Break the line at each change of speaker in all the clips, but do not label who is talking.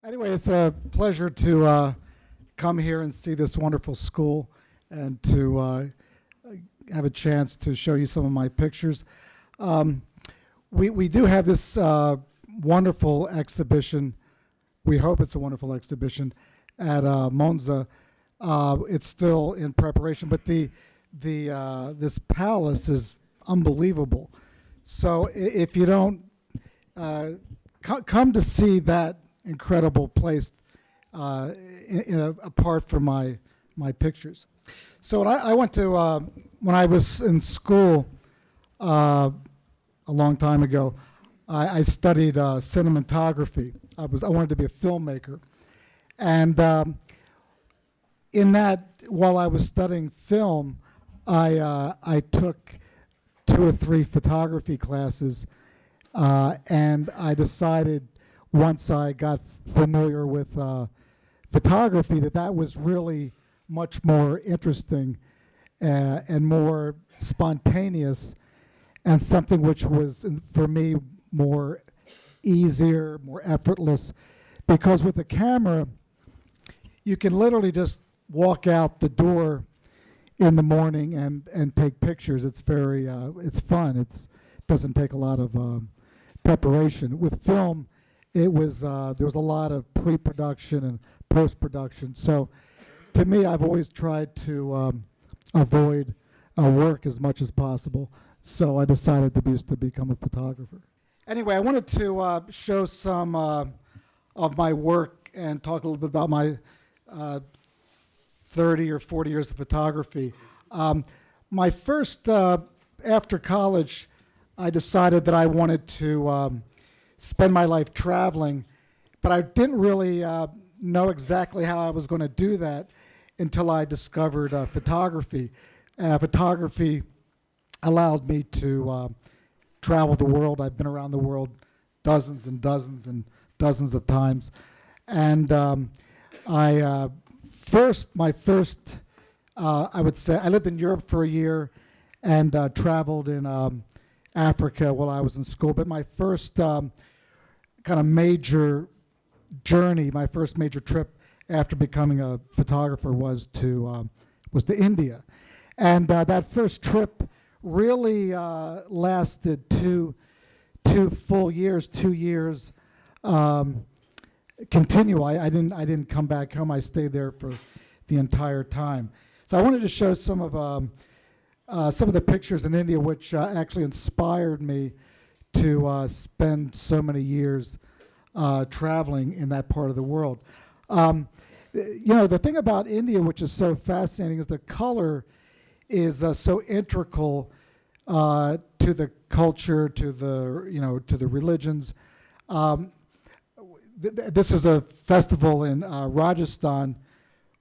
Anyway, it's a pleasure to come here and see this wonderful school and to have a chance to show you some of my pictures. We do have this wonderful exhibition. We hope it's a wonderful exhibition at Monza. It's still in preparation, but this palace is unbelievable. So if you don't come to see that incredible place apart from my pictures. So I went to, when I was in school a long time ago, I studied cinematography. I wanted to be a filmmaker. And in that, while I was studying film, I took 2 or 3 photography classes, and I decided once I got familiar with photography that was really much more interesting and more spontaneous, and something which was, for me, more easier, more effortless, because with a camera, you can literally just walk out the door in the morning and take pictures. It's very, it's fun. It doesn't take a lot of preparation. With film, it was there was a lot of pre-production and post-production. So, to me, I've always tried to avoid work as much as possible. So I decided to become a photographer. Anyway, I wanted to show some of my work and talk a little bit about my 30 or 40 years of photography. My first, after college, I decided that I wanted to spend my life traveling, but I didn't really know exactly how I was going to do that until I discovered photography. Photography allowed me to travel the world. I've been around the world dozens and dozens and dozens of times. And I would say, I lived in Europe for a year and traveled in Africa while I was in school. But my first kind of major journey, my first major trip after becoming a photographer was to India. And that first trip really lasted two full years, 2 years continual. I didn't come back home. I stayed there for the entire time. So I wanted to show some of the pictures in India, which actually inspired me to spend so many years traveling in that part of the world. The thing about India, which is so fascinating, is the color is so integral to the culture, to the religions. This is a festival in Rajasthan,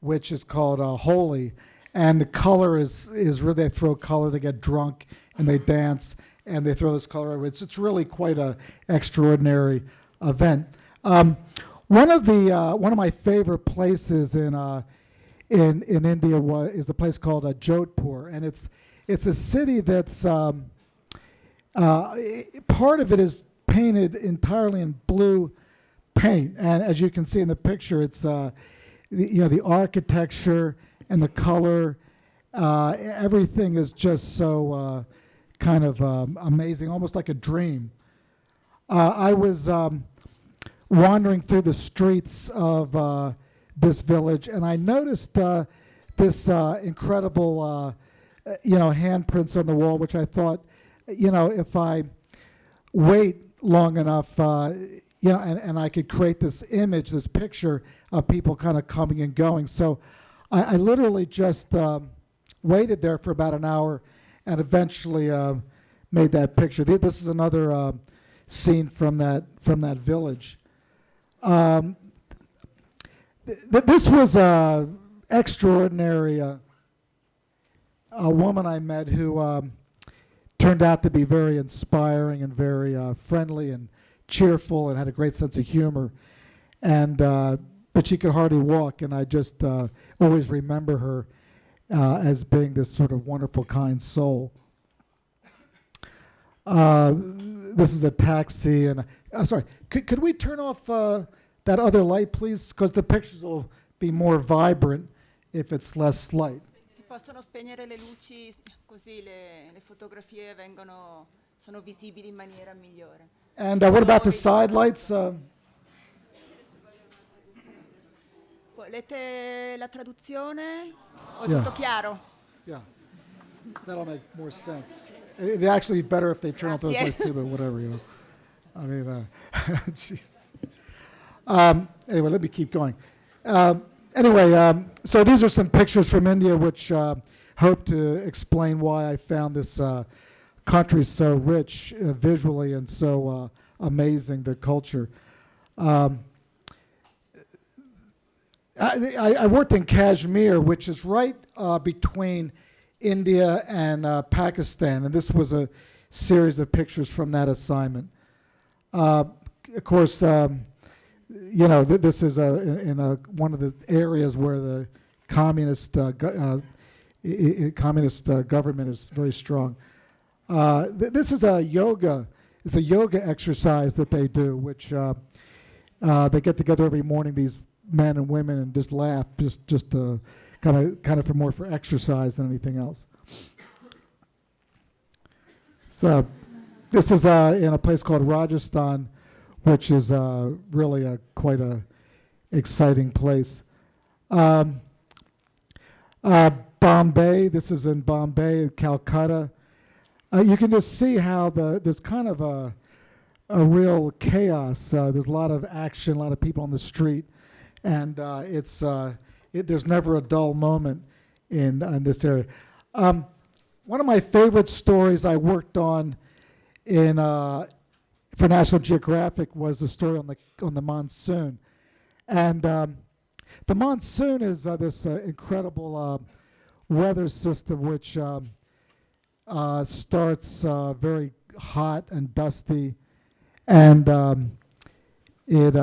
which is called Holi, and the color is really, they throw color, they get drunk and they dance and they throw this color. It's really quite a extraordinary event. One of my favorite places in India is a place called Jodhpur, and it's a city that's part of it is painted entirely in blue paint, and as you can see in the picture, it's the architecture and the color, everything is just so kind of amazing, almost like a dream. I was wandering through the streets of this village, and I noticed this incredible, handprints on the wall, which I thought, if I wait long enough, and I could create this image, this picture of people kind of coming and going. So I literally just waited there for about an hour and eventually made that picture. This is another scene from that village. This was an extraordinary a woman I met who turned out to be very inspiring and very friendly and cheerful and had a great sense of humor. And but she could hardly walk, and I just always remember her as being this sort of wonderful, kind soul. This is a taxi, and sorry, could we turn off that other light, please? Because the pictures will be more vibrant if it's less light.
Si possono spegnere le luci così le fotografie sono visibili in maniera migliore.
And what about the side lights?
Volete la traduzione? O
Yeah.
tutto chiaro?
Yeah, that'll make more sense. It'd actually be better if they turn off those
Grazie.
lights too, but whatever, you know. I mean, jeez. Anyway, let me keep going. So these are some pictures from India which hope to explain why I found this country so rich visually and so amazing, the culture. I worked in Kashmir, which is right between India and Pakistan, and this was a series of pictures from that assignment. Of course, this is in one of the areas where the communist government is very strong. This is a yoga. It's a yoga exercise that they do, which they get together every morning, these men and women, and just laugh, just kind of for more for exercise than anything else. So this is in a place called Rajasthan, which is really quite a exciting place. Bombay, this is in Bombay, Calcutta. You can just see how there's kind of a real chaos. There's a lot of action, a lot of people on the street, and there's never a dull moment in this area. One of my favorite stories I worked on for National Geographic was the story on the monsoon, and the monsoon is this incredible weather system which starts very hot and dusty, and it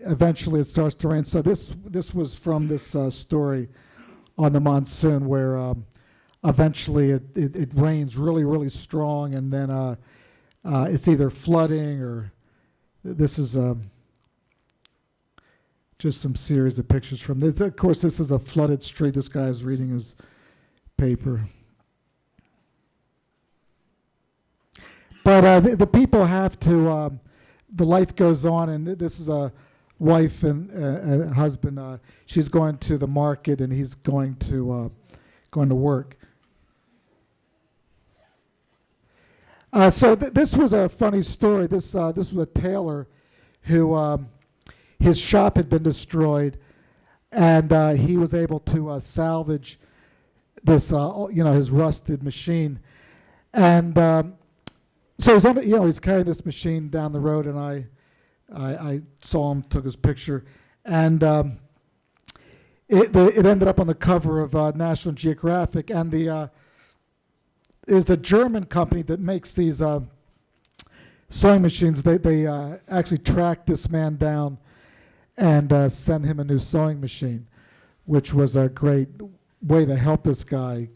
eventually starts to rain. So this was from this story on the monsoon, where eventually it rains really, really strong, and then it's either flooding or this is just some series of pictures from this. Of course, this is a flooded street. This guy is reading his paper. But the people have to, the life goes on, and this is a wife and a husband. She's going to the market, and he's going to work. So this was a funny story. This was a tailor who his shop had been destroyed, and he was able to salvage this, his rusted machine, and so he's carrying this machine down the road, and I saw him, took his picture, and it ended up on the cover of National Geographic, and is a German company that makes these sewing machines. They actually tracked this man down and sent him a new sewing machine, which was a great way to help this guy.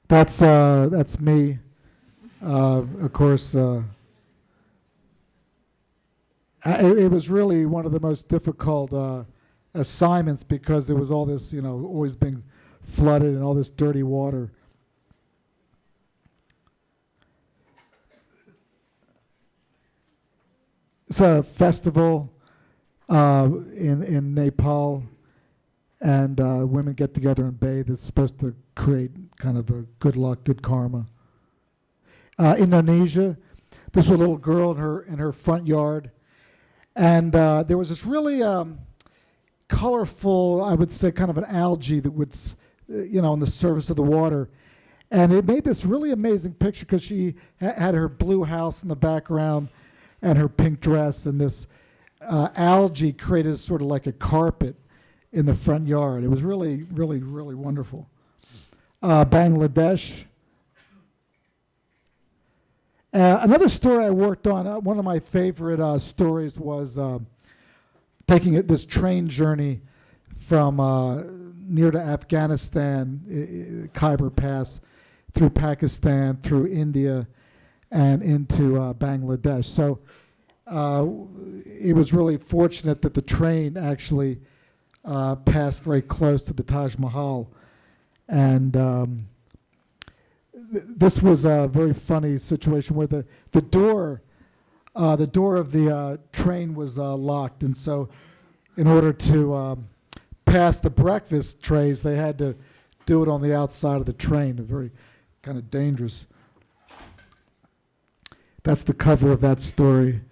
That's me. Of course, it was really one of the most difficult assignments because there was all this, always being flooded and all this dirty water. It's a festival in Nepal, and women get together and bathe. It's supposed to create kind of a good luck, good karma. Indonesia, this was a little girl in her front yard, and there was this really colorful, I would say, kind of an algae that would, on the surface of the water, and it made this really amazing picture because she had her blue house in the background and her pink dress, and this algae created sort of like a carpet in the front yard. It was really, really, really wonderful. Bangladesh. Another story I worked on, one of my favorite stories was taking this train journey from near to Afghanistan, Khyber Pass, through Pakistan, through India, and into Bangladesh. So it was really fortunate that the train actually passed very close to the Taj Mahal. And this was a very funny situation where the door of the train was locked. And so in order to pass the breakfast trays, they had to do it on the outside of the train. Very kind of dangerous. That's the cover of that story.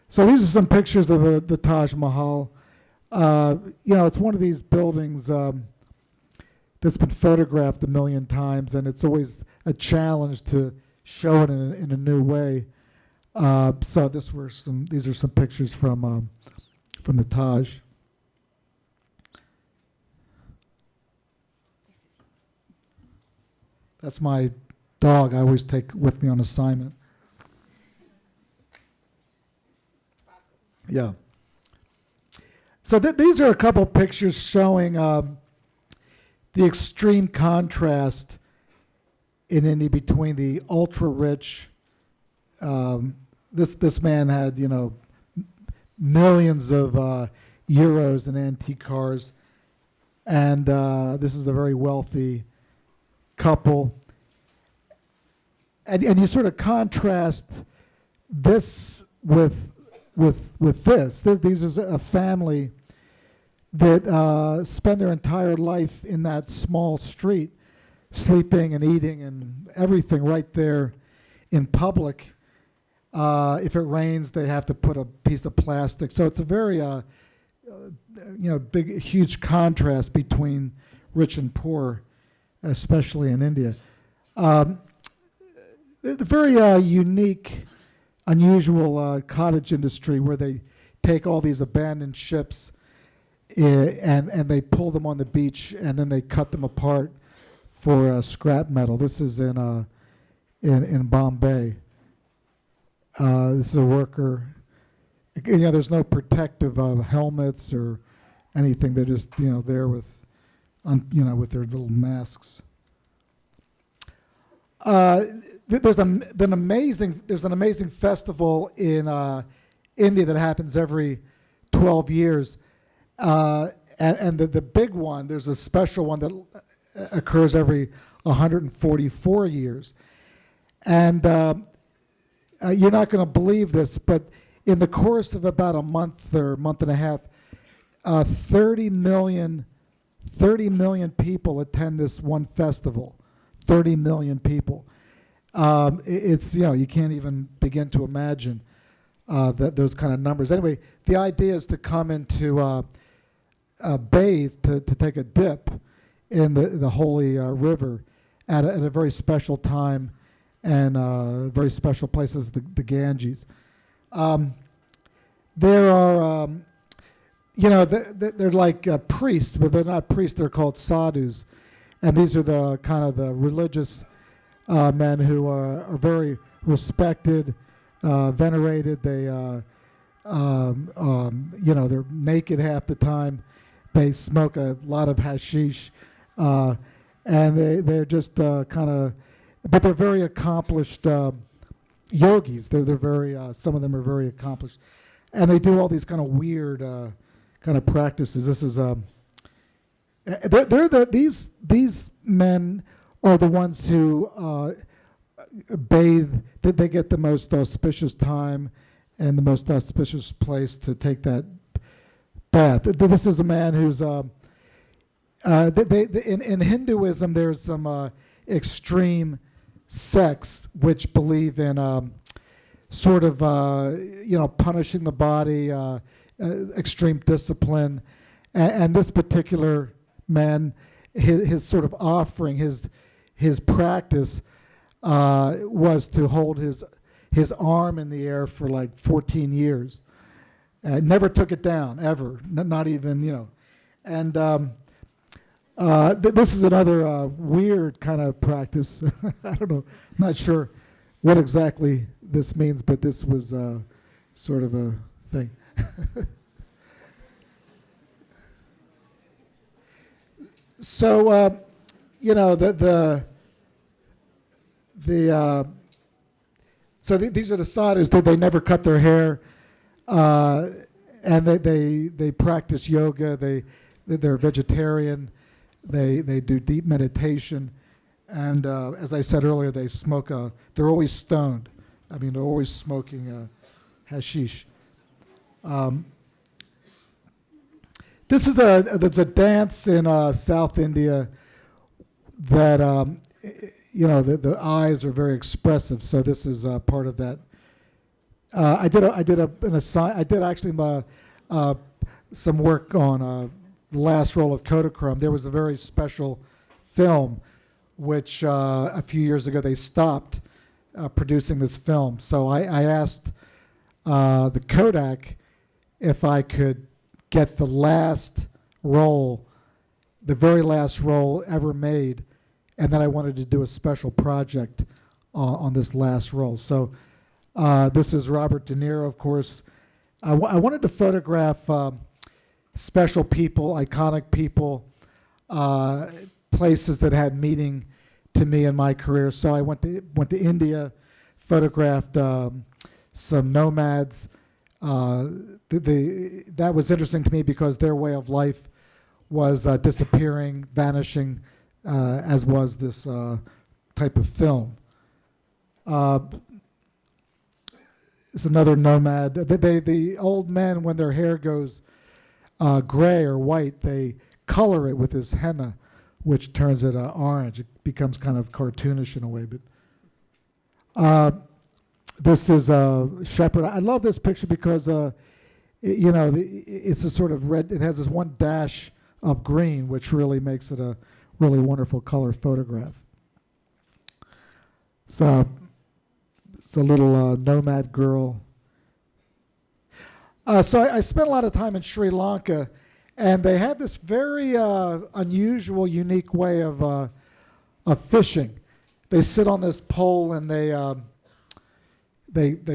So these are some pictures of the Taj Mahal. It's one of these buildings that's been photographed a million times, and it's always a challenge to show it in a new way. So these are some pictures from the Taj. That's my dog I always take with me on assignment. Yeah. So these are a couple pictures showing the extreme contrast in India between the ultra-rich. This man had, millions of euros in antique cars, and this is a very wealthy couple. And you sort of contrast this with this. These are a family that spend their entire life in that small street, sleeping and eating and everything right there in public. If it rains, they have to put a piece of plastic. So it's a very, big, huge contrast between rich and poor, especially in India. The very unique, unusual cottage industry where they take all these abandoned ships and they pull them on the beach and then they cut them apart for scrap metal. This is in Bombay. This is a worker. There's no protective helmets or anything. They're just there with their little masks. There's an amazing festival in India that happens every 12 years, and the big one. There's a special one that occurs every 144 years, and you're not going to believe this, but in the course of about a month or month and a half, 30 million people attend this one festival. 30 million people. It's you can't even begin to imagine those kind of numbers. Anyway, the idea is to come into bathe, to take a dip in the holy river at a very special time and very special places, the Ganges. There are, they're like priests, but they're not priests. They're called sadhus. And these are the kind of the religious men who are very respected, venerated. They, they're naked half the time. They smoke a lot of hashish, and they're just kind of, but they're very accomplished yogis. They're very, some of them are very accomplished, and they do all these kind of weird kind of practices. This is these men are the ones who bathe. They get the most auspicious time and the most auspicious place to take that bath. This is a man who's in Hinduism. There's some extreme sects which believe in sort of punishing the body, extreme discipline, and this particular man, his sort of offering, his practice was to hold his arm in the air for like 14 years. Never took it down, ever, not even, And this is another weird kind of practice. I don't know, I'm not sure what exactly this means, but this was sort of a thing. So, So these are the sadhus that they never cut their hair, and they practice yoga. They're vegetarian. They do deep meditation, and as I said earlier, they smoke. They're always stoned. I mean, they're always smoking hashish. This is there's a dance in South India that the eyes are very expressive. So this is part of that. I did actually some work on the last roll of Kodachrome. There was a very special film which a few years ago they stopped producing this film. So I asked the Kodak if I could get the last roll, the very last roll ever made, and then I wanted to do a special project on this last roll. So this is Robert De Niro, of course. I wanted to photograph special people, iconic people, places that had meaning to me in my career. So I went to India, photographed some nomads. That was interesting to me because their way of life was disappearing, vanishing, as was this type of film. It's another nomad. The old men, when their hair goes gray or white, they color it with this henna, which turns it orange. It becomes kind of cartoonish in a way. But this is a shepherd. I love this picture because it's a sort of red. It has this one dash of green, which really makes it a really wonderful color photograph. So it's a little nomad girl. So I spent a lot of time in Sri Lanka, and they have this very unusual, unique way of fishing. They sit on this pole and they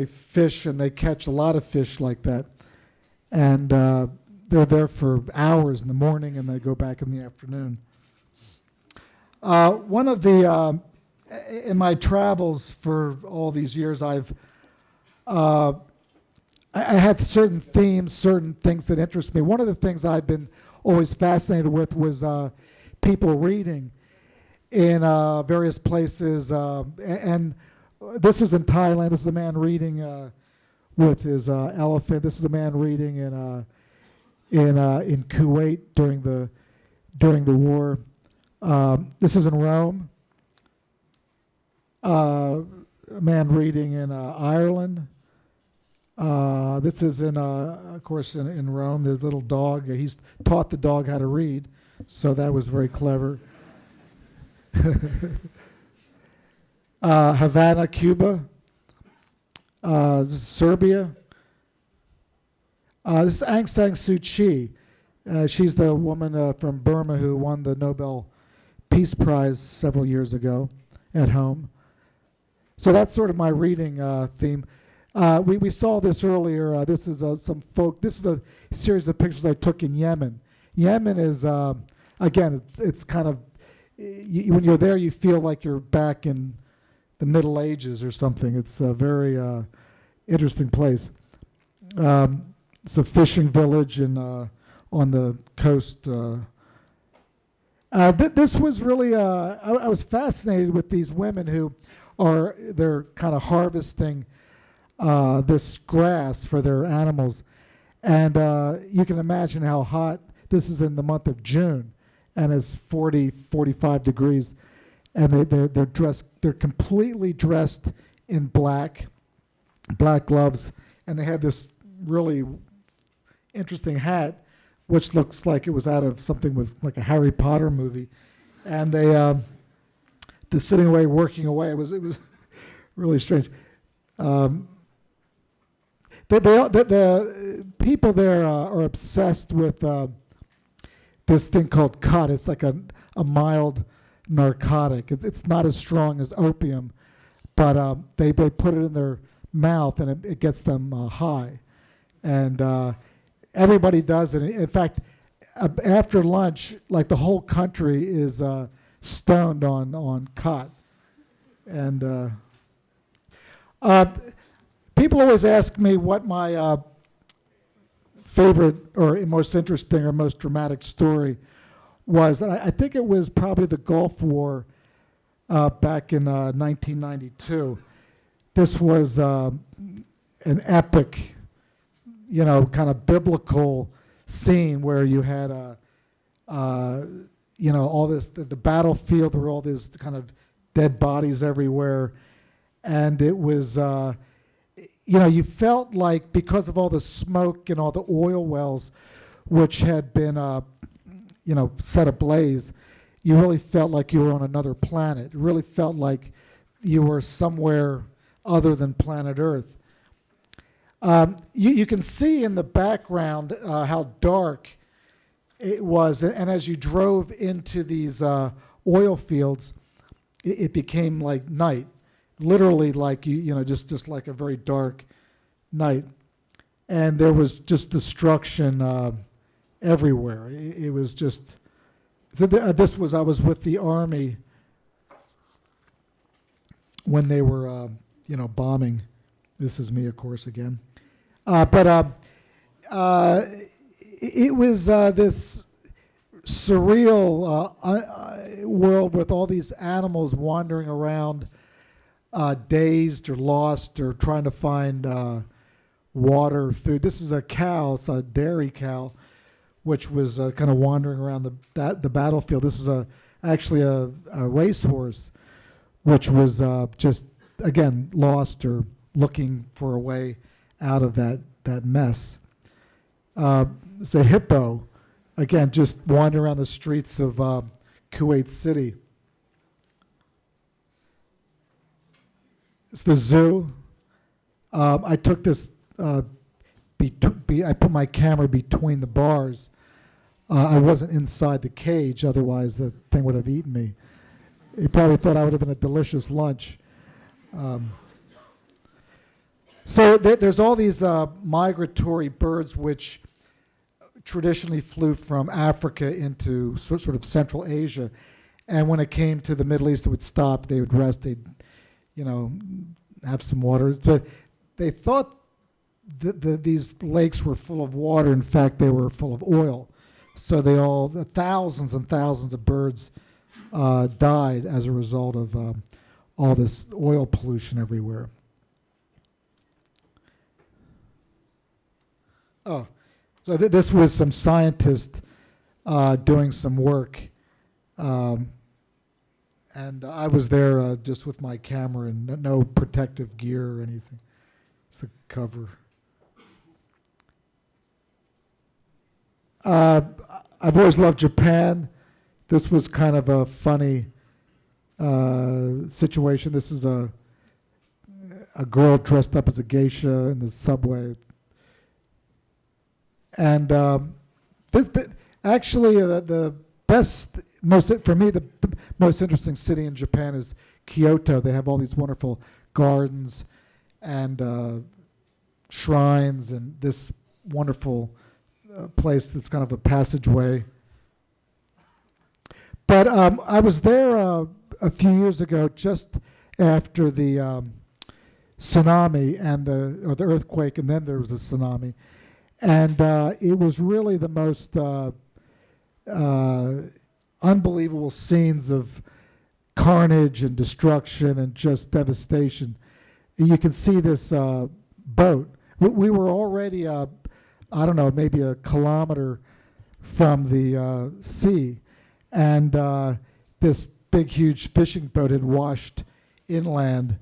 fish, and they catch a lot of fish like that. And they're there for hours in the morning, and they go back in the afternoon. One of the in my travels for all these years, I have certain themes, certain things that interest me. One of the things I've been always fascinated with was people reading in various places. And this is in Thailand. This is a man reading with his elephant. This is a man reading in Kuwait during the war. This is in Rome. A man reading in Ireland. This is of course, in Rome. The little dog. He's taught the dog how to read, so that was very clever. Havana, Cuba. This is Serbia. This is Aung San Suu Kyi. She's the woman from Burma who won the Nobel Peace Prize several years ago at home. So that's sort of my reading theme. We saw this earlier. This is This is a series of pictures I took in Yemen. Yemen is, again, it's kind of, when you're there, you feel like you're back in the Middle Ages or something. It's a very interesting place. It's a fishing village on the coast. This was really, I was fascinated with these women who they're kind of harvesting this grass for their animals. And you can imagine how hot, this is in the month of June, and it's 40, 45 degrees. And they're dressed, they're completely dressed in black gloves, and they have this really interesting hat, which looks like it was out of something with like a Harry Potter movie. And they're sitting away, working away. It was really strange. The people there are obsessed with this thing called khat. It's like a mild narcotic. It's not as strong as opium, but they put it in their mouth, and it gets them high. And everybody does it. In fact, after lunch, like the whole country is stoned on khat. And Uh, People always ask me what my favorite or most interesting or most dramatic story was. And I think it was probably the Gulf War back in 1992. This was an epic, kind of biblical scene where you had all this, the battlefield, there were all these kind of dead bodies everywhere. And it was, you felt like because of all the smoke and all the oil wells which had been, set ablaze, you really felt like you were on another planet. It really felt like you were somewhere other than planet Earth. You can see in the background how dark it was, and as you drove into these oil fields, it became like night. Literally like just like a very dark night, and there was just destruction everywhere. It was just. I was with the Army when they were bombing. This is me, of course, again. But it was this surreal world with all these animals wandering around. Dazed or lost or trying to find water, food. This is a cow, it's a dairy cow, which was kind of wandering around the battlefield. This is actually a racehorse, which was just, again, lost or looking for a way out of that mess. It's a hippo, again, just wandering around the streets of Kuwait City. It's the zoo. I took this, I put my camera between the bars. I wasn't inside the cage, otherwise the thing would have eaten me. He probably thought I would have been a delicious lunch. So there's all these migratory birds which traditionally flew from Africa into sort of Central Asia. And when it came to the Middle East, it would stop, they would rest, they'd have some water. So they thought these lakes were full of water. In fact, they were full of oil. So the thousands and thousands of birds died as a result of all this oil pollution everywhere. Oh, so this was some scientists doing some work. And I was there just with my camera and no protective gear or anything. It's the cover. I've always loved Japan. This was kind of a funny situation. This is a girl dressed up as a geisha in the subway. And actually the best, for me, the most interesting city in Japan is Kyoto. They have all these wonderful gardens and shrines and this wonderful place that's kind of a passageway. But I was there a few years ago, just after the tsunami and the earthquake, and then there was a tsunami. And it was really the most unbelievable scenes of carnage and destruction and just devastation. You can see this boat. We were already, I don't know, maybe a kilometer from the sea, and this big, huge fishing boat had washed inland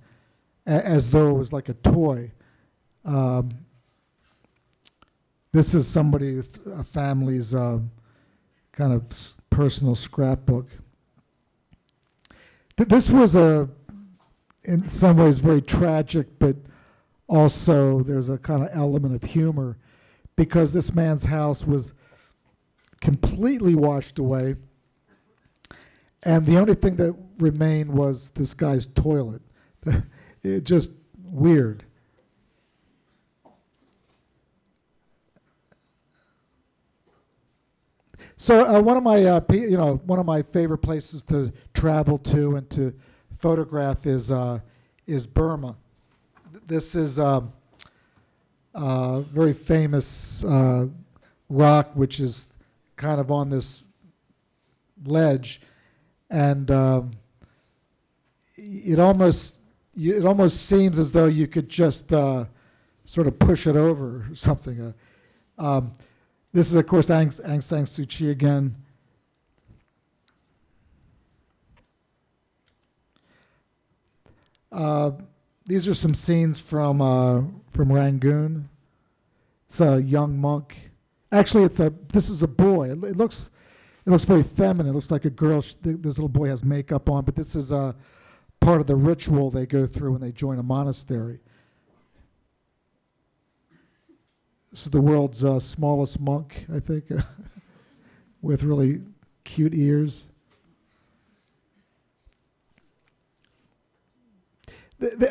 as though it was like a toy. This is a family's kind of personal scrapbook. This was in some ways very tragic, but also there's a kind of element of humor, because this man's house was completely washed away, and the only thing that remained was this guy's toilet. It just weird. So one of my favorite places to travel to and to photograph is Burma. This is very famous rock, which is kind of on this ledge, and it almost seems as though you could just sort of push it over or something. This is, of course, Aung San Suu Kyi again. These are some scenes from Rangoon. It's a young monk. Actually, this is a boy. It looks very feminine. It looks like a girl. This little boy has makeup on, but this is part of the ritual they go through when they join a monastery. This is the world's smallest monk, I think, with really cute ears. They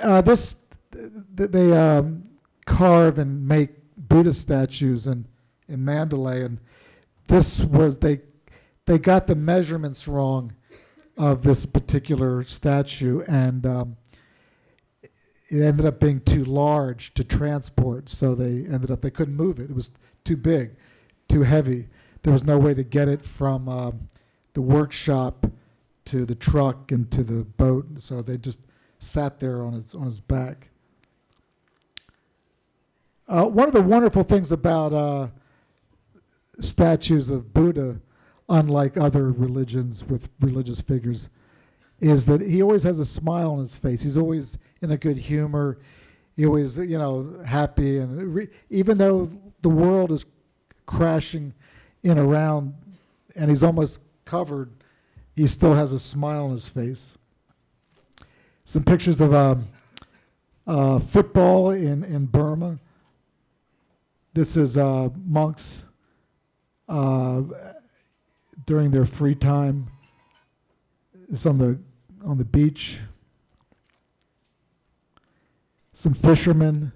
carve and make Buddhist statues in Mandalay, and this was they got the measurements wrong of this particular statue, and it ended up being too large to transport, so they couldn't move it. It was too big, too heavy. There was no way to get it from the workshop to the truck and to the boat, so they just sat there on his back. One of the wonderful things about statues of Buddha, unlike other religions with religious figures, is that he always has a smile on his face. He's always in a good humor. He always, happy. And even though the world is crashing in around and he's almost covered, he still has a smile on his face. Some pictures of football in Burma. This is monks during their free time. It's on the beach. Some fishermen.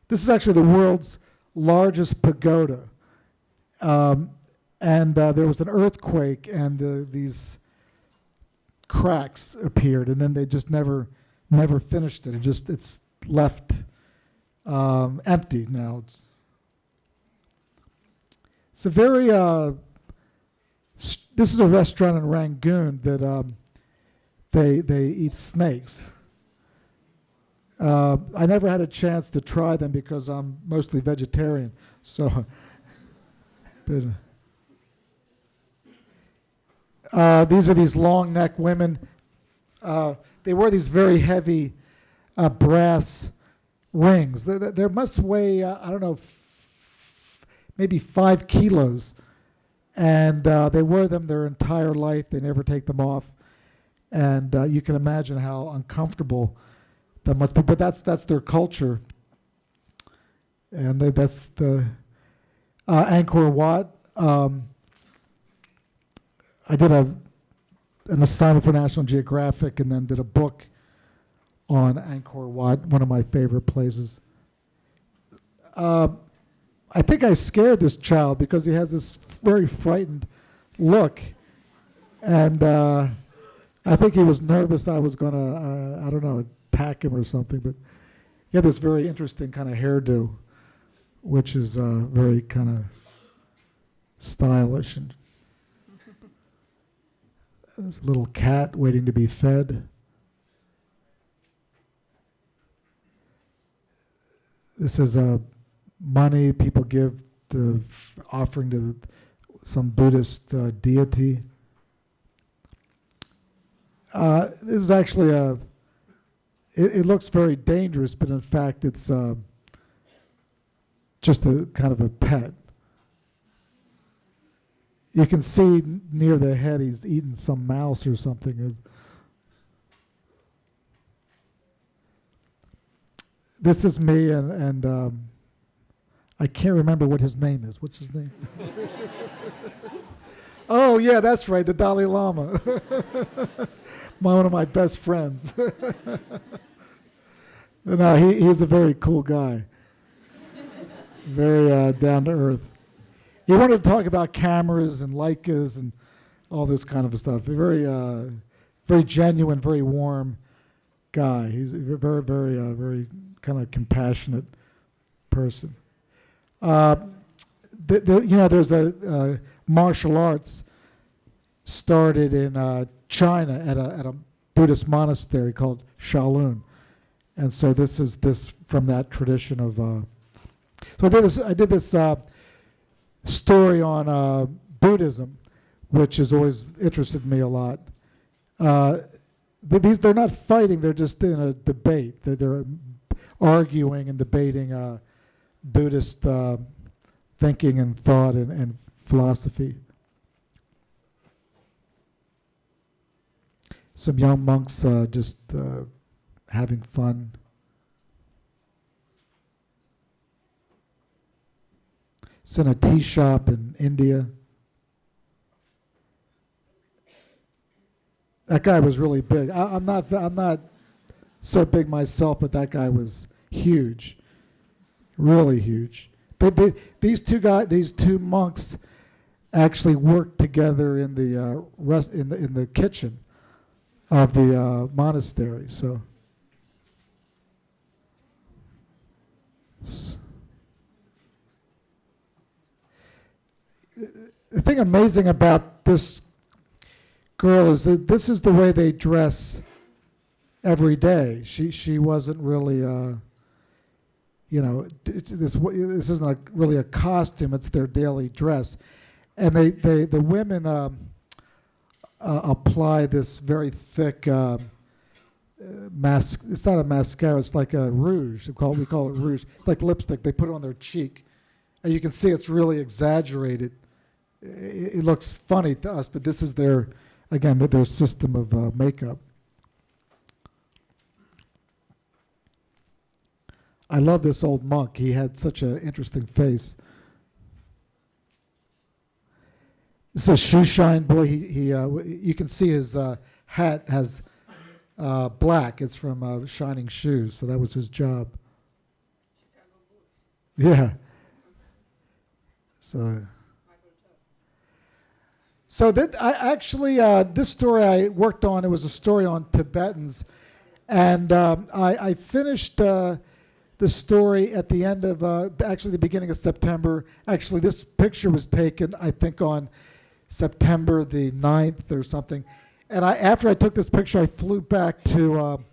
This is actually the world's largest pagoda. And there was an earthquake, and these cracks appeared, and then they just never finished it. It's left empty now. It's a very. This is a restaurant in Rangoon that they eat snakes. I never had a chance to try them because I'm mostly vegetarian. So, but. These are these long neck women. They wear these very heavy brass rings. They must weigh, I don't know, maybe 5 kilos. And they wear them their entire life. They never take them off. And you can imagine how uncomfortable that must be. But that's their culture. And that's the Angkor Wat. I did an assignment for National Geographic and then did a book on Angkor Wat, one of my favorite places. I think I scared this child because he has this very frightened look. And I think he was nervous I was going to, I don't know, attack him or something. But he had this very interesting kind of hairdo, which is very kind of stylish. And there's a little cat waiting to be fed. This is money people give to offering to some Buddhist deity. This is actually it looks very dangerous, but in fact it's just a kind of a pet. You can see near the head he's eaten some mouse or something. This is me, and I can't remember what his name is. What's his name? Oh, yeah, that's right, the Dalai Lama. One of my best friends. No, he's a very cool guy. Very down to earth. He wanted to talk about cameras and Leicas and all this kind of stuff. Very very genuine, very warm guy. He's a very kind of compassionate person. There's a martial arts started in China at a Buddhist monastery called Shaolin, and so this is from that tradition of. So I did this story on Buddhism, which has always interested me a lot. They're not fighting; they're just in a debate. They're arguing and debating Buddhist thinking and thought and philosophy. Some young monks just having fun. It's in a tea shop in India. That guy was really big. I'm not so big myself, but that guy was huge, really huge. These two monks actually worked together in the kitchen of the monastery. So the thing amazing about this girl is that this is the way they dress every day. She wasn't really this isn't really a costume. It's their daily dress, and the women apply this very thick mask. It's not a mascara. It's like a rouge. We call it rouge. It's like lipstick. They put it on their cheek, and you can see it's really exaggerated. It looks funny to us, but this is their system of makeup. I love this old monk. He had such an interesting face. This is a shoe shine boy. You can see his hat has black. It's from shining shoes, so that was his job. Yeah. So this story I worked on. It was a story on Tibetans, and I finished the story at the end of the beginning of September. Actually, this picture was taken, I think, on September the 9th or something. And after I took this picture, I flew back to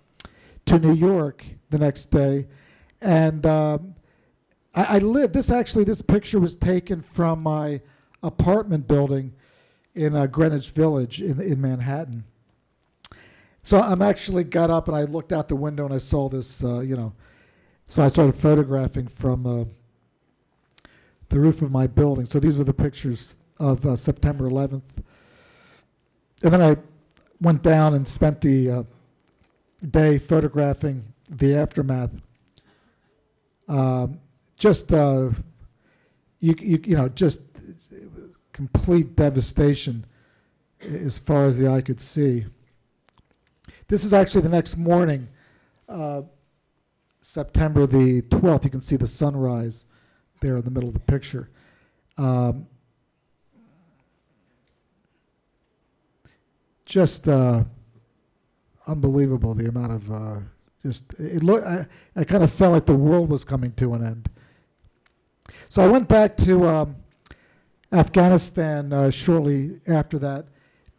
New York the next day, and I lived. This picture was taken from my apartment building in Greenwich Village in Manhattan. So I'm actually got up and I looked out the window and I saw this, So I started photographing from the roof of my building. So these are the pictures of September 11th. And then I went down and spent the day photographing the aftermath. Just complete devastation as far as the eye could see. This is actually the next morning, September the 12th. You can see the sunrise there in the middle of the picture. Just unbelievable, the amount of I kind of felt like the world was coming to an end. So I went back to Afghanistan shortly after that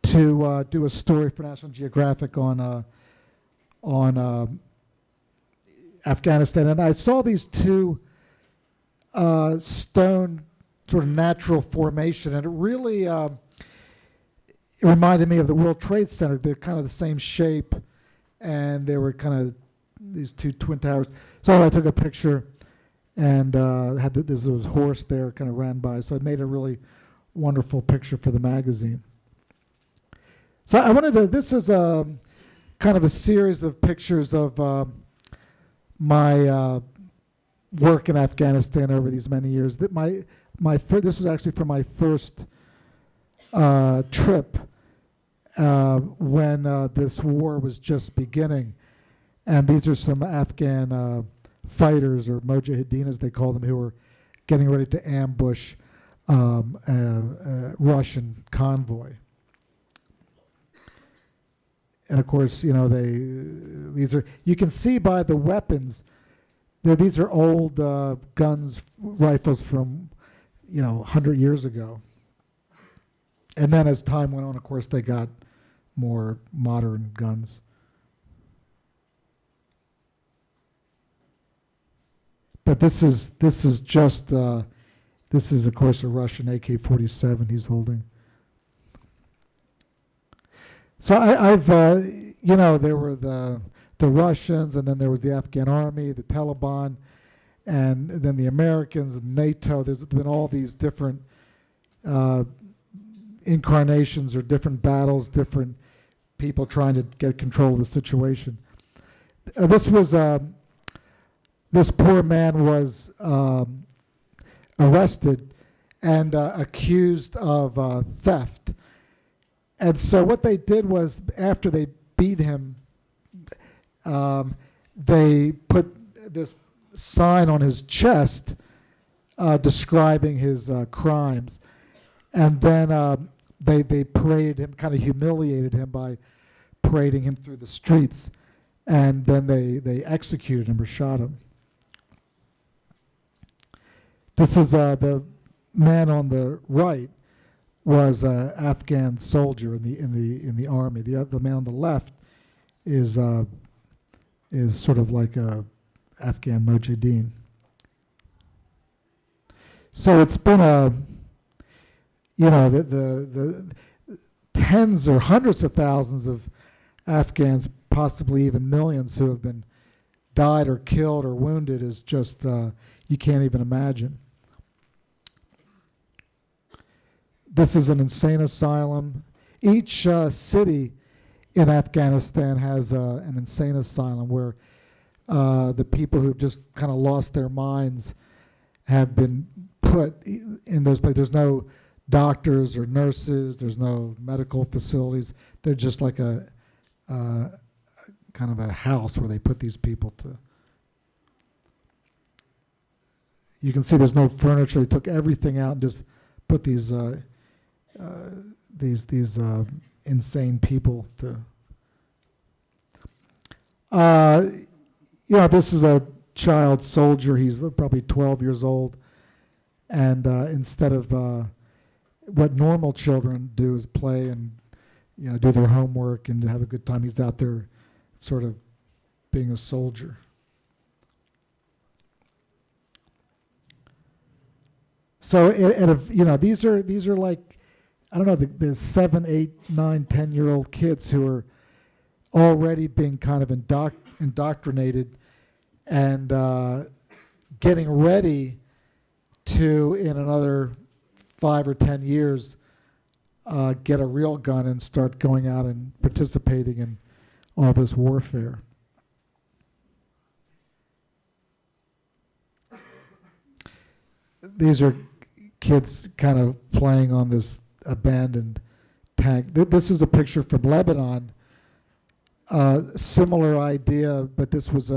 to do a story for National Geographic on Afghanistan, and I saw these two stone sort of natural formation, and it really it reminded me of the World Trade Center. They're kind of the same shape, and they were kind of these two twin towers. So I took a picture, and had this horse there kind of ran by. So I made a really wonderful picture for the magazine. So I wanted to. This is kind of a series of pictures of my work in Afghanistan over these many years. This was actually from my first trip when this war was just beginning, and these are some Afghan fighters, or mujahideen as they call them, who were getting ready to ambush a Russian convoy. And of course, you know, these are, you can see by the weapons that these are old guns, rifles from, you know, 100 years ago. And then as time went on, of course, they got more modern guns. But this is just this is of course a Russian AK-47 he's holding. So I've you know, there were the Russians, and then there was the Afghan army, the Taliban, and then the Americans and NATO. There's been all these different incarnations or different battles, different people trying to get control of the situation. This poor man was arrested and accused of theft. And so what they did was, after they beat him, they put this sign on his chest describing his crimes. And then they paraded him, kind of humiliated him by parading him through the streets. And then they executed him or shot him. This is the man on the right was an Afghan soldier in the army. The man on the left is sort of like a Afghan mujahideen. So it's been the tens or hundreds of thousands of Afghans, possibly even millions, who have been died or killed or wounded is just you can't even imagine. This is an insane asylum. Each city in Afghanistan has an insane asylum where the people who've just kind of lost their minds have been put in those places. There's no doctors or nurses. There's no medical facilities. They're just like a kind of a house where they put these people to. You can see there's no furniture. They took everything out and just put these insane people to. This is a child soldier. He's probably 12 years old, and instead of what normal children do is play and do their homework and have a good time, he's out there sort of being a soldier. So these are like, I don't know, the 7, 8, 9, 10-year-old kids who are already being kind of indoctrinated and getting ready to, in another 5 or 10 years, get a real gun and start going out and participating in all this warfare. These are kids kind of playing on this abandoned tank. This is a picture from Lebanon. Similar idea, but this was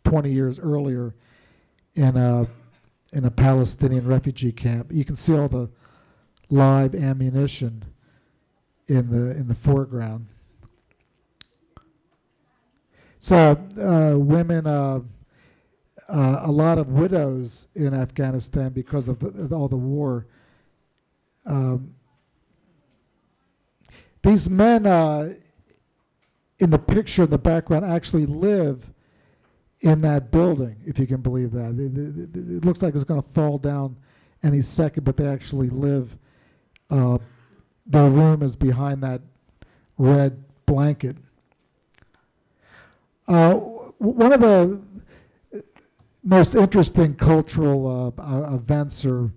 20 years earlier in a Palestinian refugee camp. You can see all the live ammunition in the foreground. So women, a lot of widows in Afghanistan because of all the war. These men in the picture in the background actually live in that building, if you can believe that. It looks like it's going to fall down any second, but they actually live. Their room is behind that red blanket. One of the most interesting cultural events or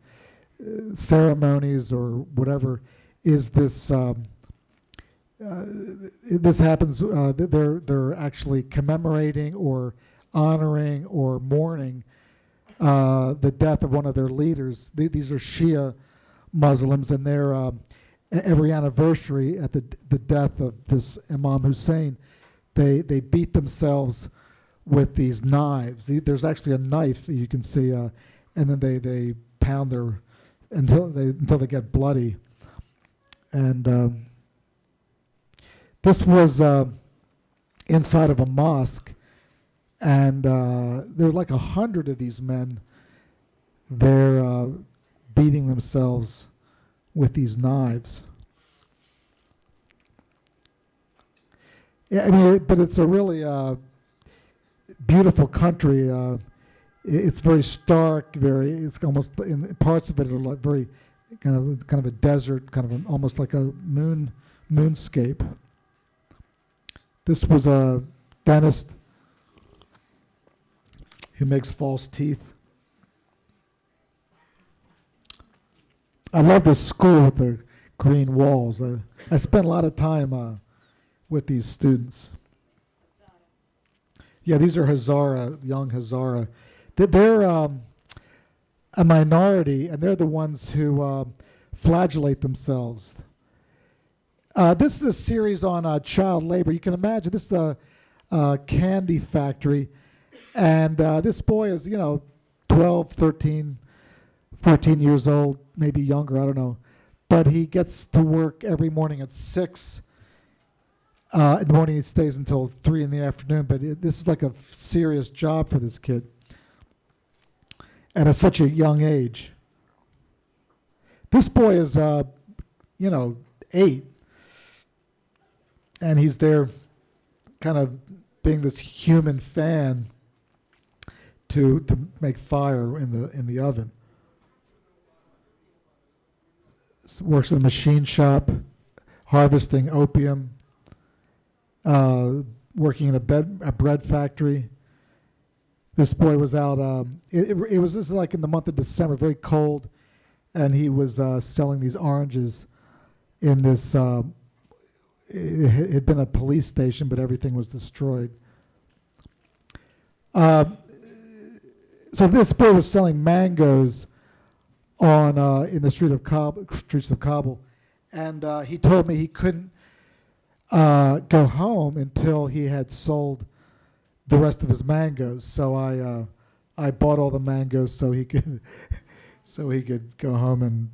ceremonies or whatever is this. This happens. They're actually commemorating or honoring or mourning the death of one of their leaders. These are Shia Muslims, and they're every anniversary at the death of this Imam Hussein, they beat themselves with these knives. There's actually a knife you can see, and then they pound their until they get bloody. And this was inside of a mosque, and there's like 100 of these men. They're beating themselves with these knives. Yeah, I mean, but it's a really beautiful country. It's very stark. It's almost in parts of it are like very kind of a desert, almost like a moonscape. This was a dentist who makes false teeth. I love this school with the green walls. I spent a lot of time with these students. Yeah, these are Hazara, young Hazara. They're a minority, and they're the ones who flagellate themselves. This is a series on child labor. You can imagine this is a candy factory, and this boy is, 12, 13, 14 years old, maybe younger, I don't know. But he gets to work every morning at 6. In the morning he stays until 3 in the afternoon, but this is like a serious job for this kid. And at such a young age. This boy is, 8. And he's there kind of being this human fan to make fire in the oven. Works in a machine shop, harvesting opium, working in a bread factory. This boy was out. This is like in the month of December, very cold, and he was selling these oranges in this. It had been a police station, but everything was destroyed. So this boy was selling mangoes on in the streets of Kabul, and he told me he couldn't go home until he had sold the rest of his mangoes. So I bought all the mangoes so he could go home, and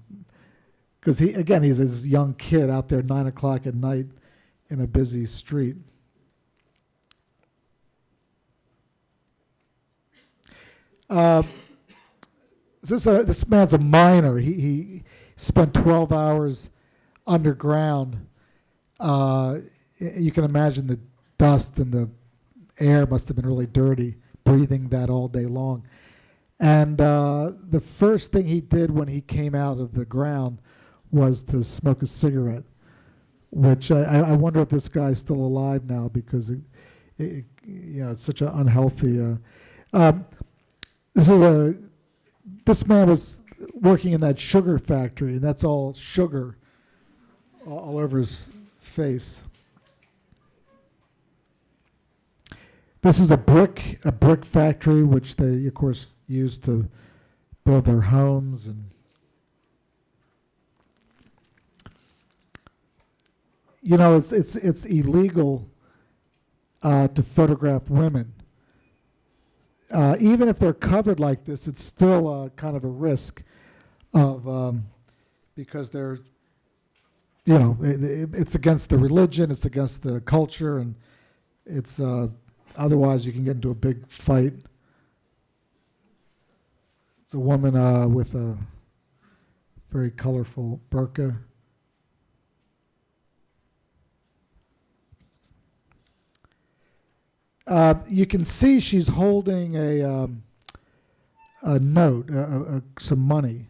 because he's this young kid out there 9 o'clock at night in a busy street. This man's a miner. He spent 12 hours underground. You can imagine the dust and the air must have been really dirty, breathing that all day long. And the first thing he did when he came out of the ground was to smoke a cigarette, which I wonder if this guy's still alive now, because it's such an unhealthy. This man was working in that sugar factory, and that's all sugar all over his face. This is a brick factory, which they, of course, use to build their homes. And it's illegal to photograph women. Even if they're covered like this, it's still kind of a risk of because they're, it's against the religion, it's against the culture, and it's otherwise you can get into a big fight. It's a woman with a very colorful burqa. You can see she's holding a note, some money.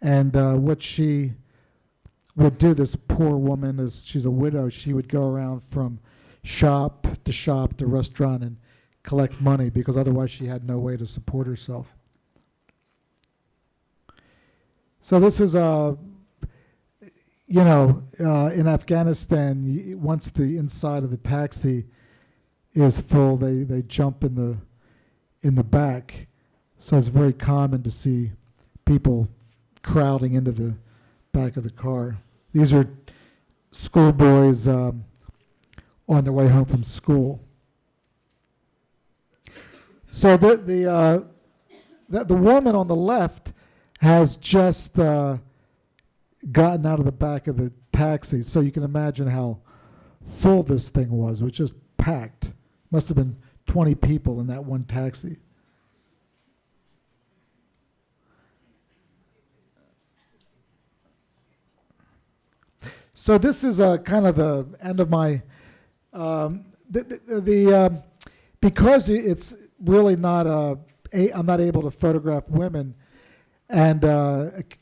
And what she would do, this poor woman, is she's a widow, she would go around from shop to restaurant and collect money, because otherwise she had no way to support herself. So this is, in Afghanistan, once the inside of the taxi is full, they jump in the back. So it's very common to see people crowding into the back of the car. These are schoolboys on their way home from school. So the woman on the left has just gotten out of the back of the taxi. So you can imagine how full this thing was. It was just packed. Must have been 20 people in that one taxi. So this is kind of the end of my, because it's really not I'm not able to photograph women, and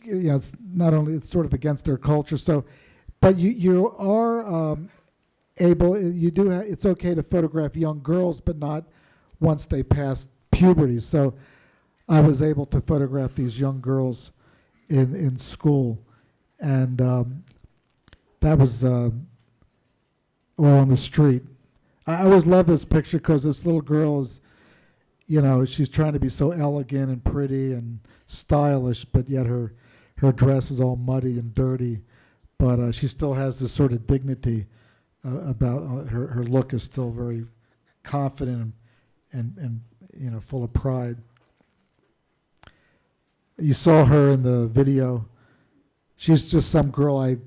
it's not only, it's sort of against their culture. So, but you are able, it's okay to photograph young girls, but not once they pass puberty. So I was able to photograph these young girls in school, and that was or on the street. I always love this picture because this little girl is, she's trying to be so elegant and pretty and stylish, but yet her dress is all muddy and dirty. But she still has this sort of dignity about her look is still very confident and full of pride. You saw her in the video. She's just some girl I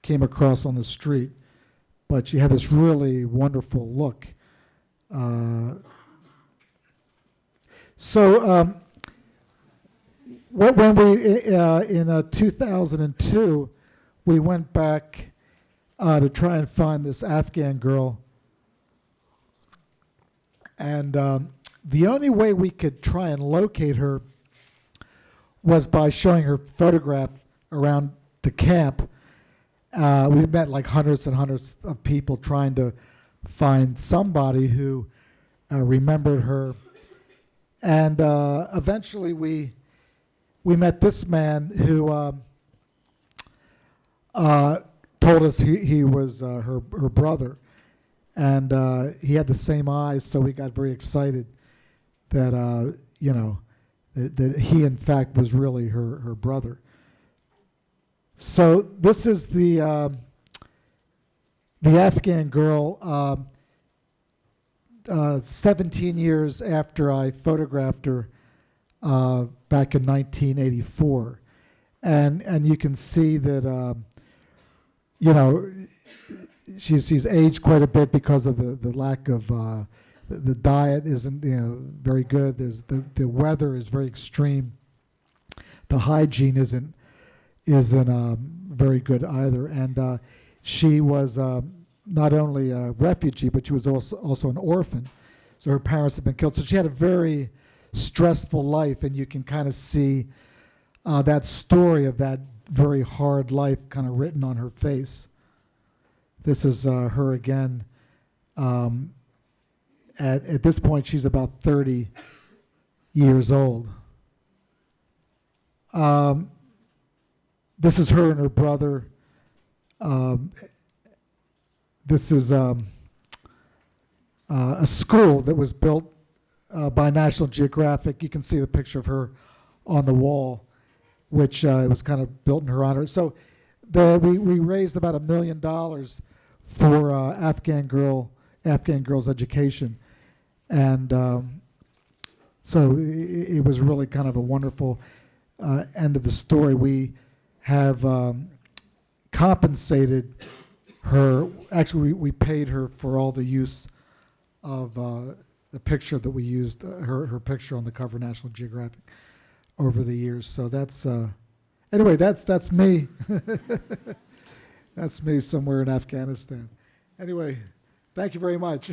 came across on the street, but she had this really wonderful look. When we, in 2002, we went back to try and find this Afghan girl. And the only way we could try and locate her was by showing her photograph around the camp. We met like hundreds and hundreds of people trying to find somebody who remembered her. And eventually we met this man who told us he was her brother. And he had the same eyes, so we got very excited that, that he, in fact, was really her brother. So this is the Afghan girl, 17 years after I photographed her back in 1984. And you can see that, she's aged quite a bit because of the lack of, the diet isn't very good. The weather is very extreme. The hygiene isn't very good either. And she was not only a refugee, but she was also an orphan. So her parents had been killed. So she had a very stressful life, and you can kind of see that story of that very hard life kind of written on her face. This is her again. At this point, she's about 30 years old. This is her and her brother. This is a school that was built by National Geographic. You can see the picture of her on the wall, which was kind of built in her honor. So we raised about $1 million for Afghan girls' education. And so it was really kind of a wonderful end of the story. We have compensated her. Actually, we paid her for all the use of the picture that we used, her picture on the cover of National Geographic over the years. So that's, anyway, that's me. That's me somewhere in Afghanistan. Anyway, thank you very much.